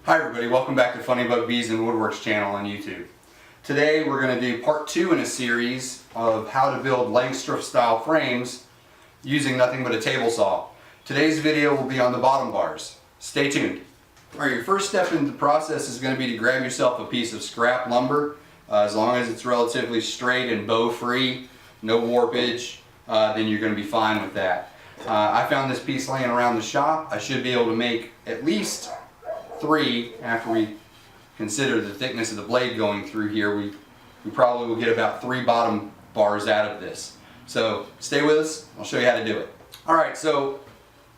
Hi everybody, welcome back to Funny Bug Bees and Woodworks channel on YouTube. Today we're going to do part 2 in a series of how to build Langstroth style frames using nothing but a table saw. Today's video will be on the bottom bars. Stay tuned. Alright, your first step in the process is going to be to grab yourself a piece of scrap lumber. As long as it's relatively straight and bow free, no warpage, then you're going to be fine with that. I found this piece laying around the shop. I should be able to make at least 3 after we consider the thickness of the blade going through here. We probably will get about 3 bottom bars out of this. So stay with us, I'll show you how to do it. Alright, so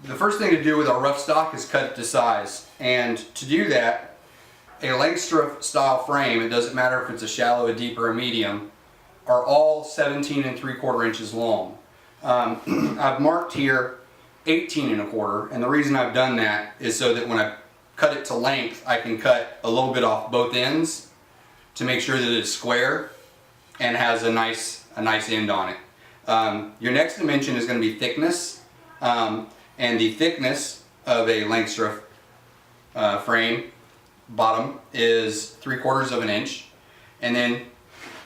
the first thing to do with our rough stock is cut it to size. And to do that, a Langstroth style frame, it doesn't matter if it's a shallow, a deep, or a medium, are all 17 3/4 inches long. I've marked here 18 1/4, and the reason I've done that is so that when I cut it to length, I can cut a little bit off both ends to make sure that it's square and has a nice end on it. Your next dimension is going to be thickness, and the thickness of a Langstroth frame bottom is 3/4 of an inch, and then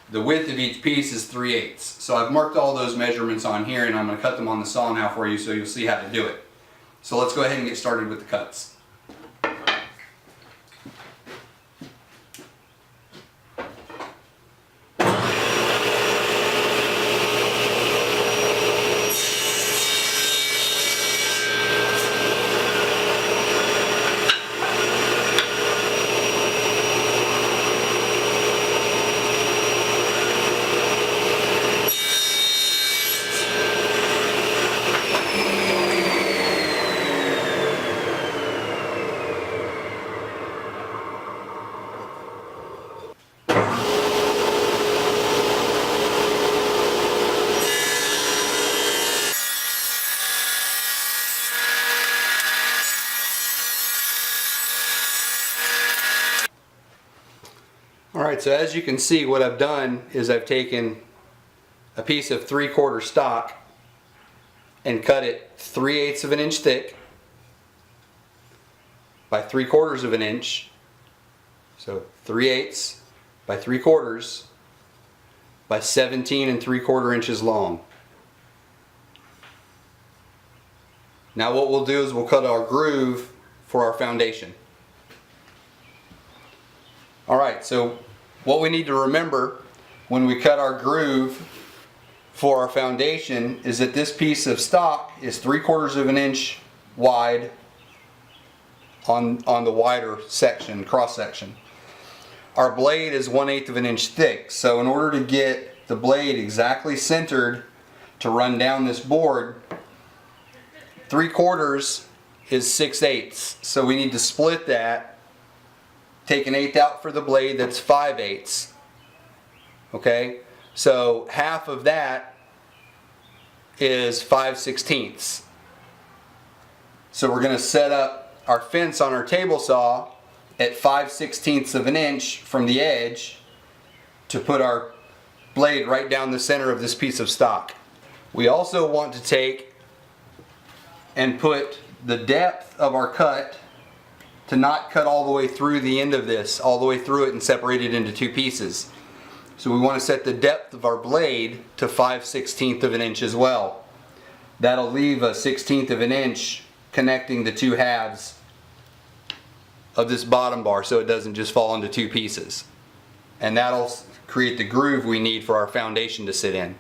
the width of each piece is 3/8. So I've marked all those measurements on here, and I'm going to cut them on the saw now for you so you'll see how to do it. So let's go ahead and get started with the cuts. Alright, so as you can see, what I've done is I've taken a piece of 3/4 stock and cut it 3/8 of an inch thick by 3/4 of an inch. So 3/8 by 3/4 by 17 3/4 inches long. Now what we'll do is we'll cut our groove for our foundation. Alright, so what we need to remember when we cut our groove for our foundation is that this piece of stock is 3/4 of an inch wide on the wider section, cross section. Our blade is 1/8 of an inch thick, so in order to get the blade exactly centered to run down this board, 3/4 is 6/8. So we need to split that. Take an 1/8 out for the blade, that's 5/8. Okay, so half of that is 5/16. So we're going to set up our fence on our table saw at 5/16 of an inch from the edge to put our blade right down the center of this piece of stock. We also want to take and put the depth of our cut to not cut all the way through the end of this, all the way through it and separate it into 2 pieces. So we want to set the depth of our blade to 5/16 of an inch as well. That'll leave a 1/16 of an inch connecting the 2 halves of this bottom bar so it doesn't just fall into 2 pieces. And that'll create the groove we need for our foundation to sit in.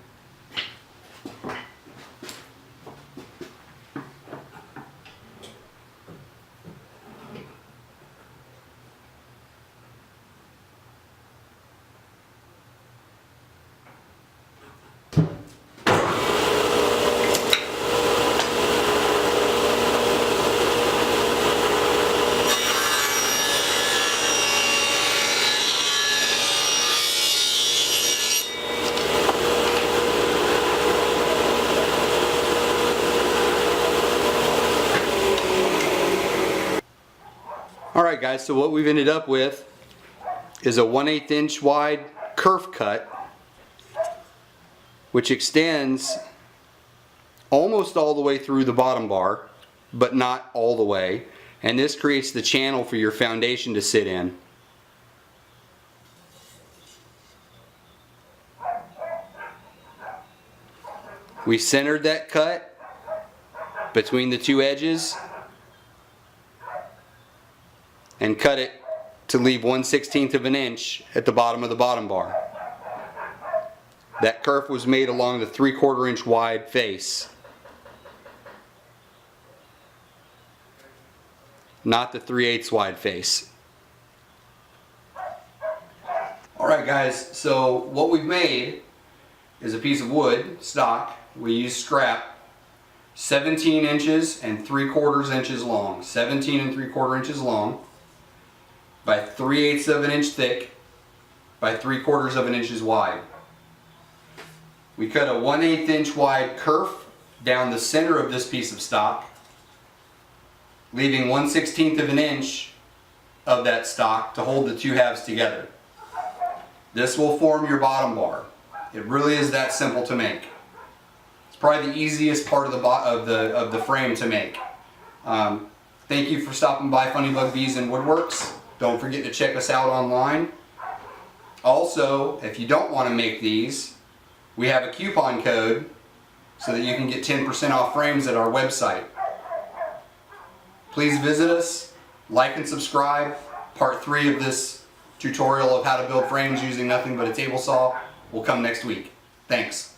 Alright guys, so what we've ended up with is a 1/8 inch wide kerf cut, which extends almost all the way through the bottom bar, but not all the way. And this creates the channel for your foundation to sit in. We centered that cut between the two edges and cut it to leave 1/16 of an inch at the bottom of the bottom bar. That kerf was made along the 3/4 inch wide face, not the 3/8 wide face. Alright guys, so what we've made is a piece of wood, stock. We use scrap, 17 inches and 3/4 inches long. 17 and 3/4 inches long by 3/8 of an inch thick by 3/4 of an inch wide. We cut a 1/8 inch wide kerf down the center of this piece of stock, leaving 1/16 of an inch of that stock to hold the two halves together. This will form your bottom bar. It really is that simple to make. It's probably the easiest part of the frame to make. Thank you for stopping by Funny Bug Bees and Woodworks. Don't forget to check us out online. Also, if you don't want to make these, we have a coupon code so that you can get 10% off frames at our website. Please visit us, like and subscribe. Part 3 of this tutorial of how to build frames using nothing but a table saw will come next week. Thanks.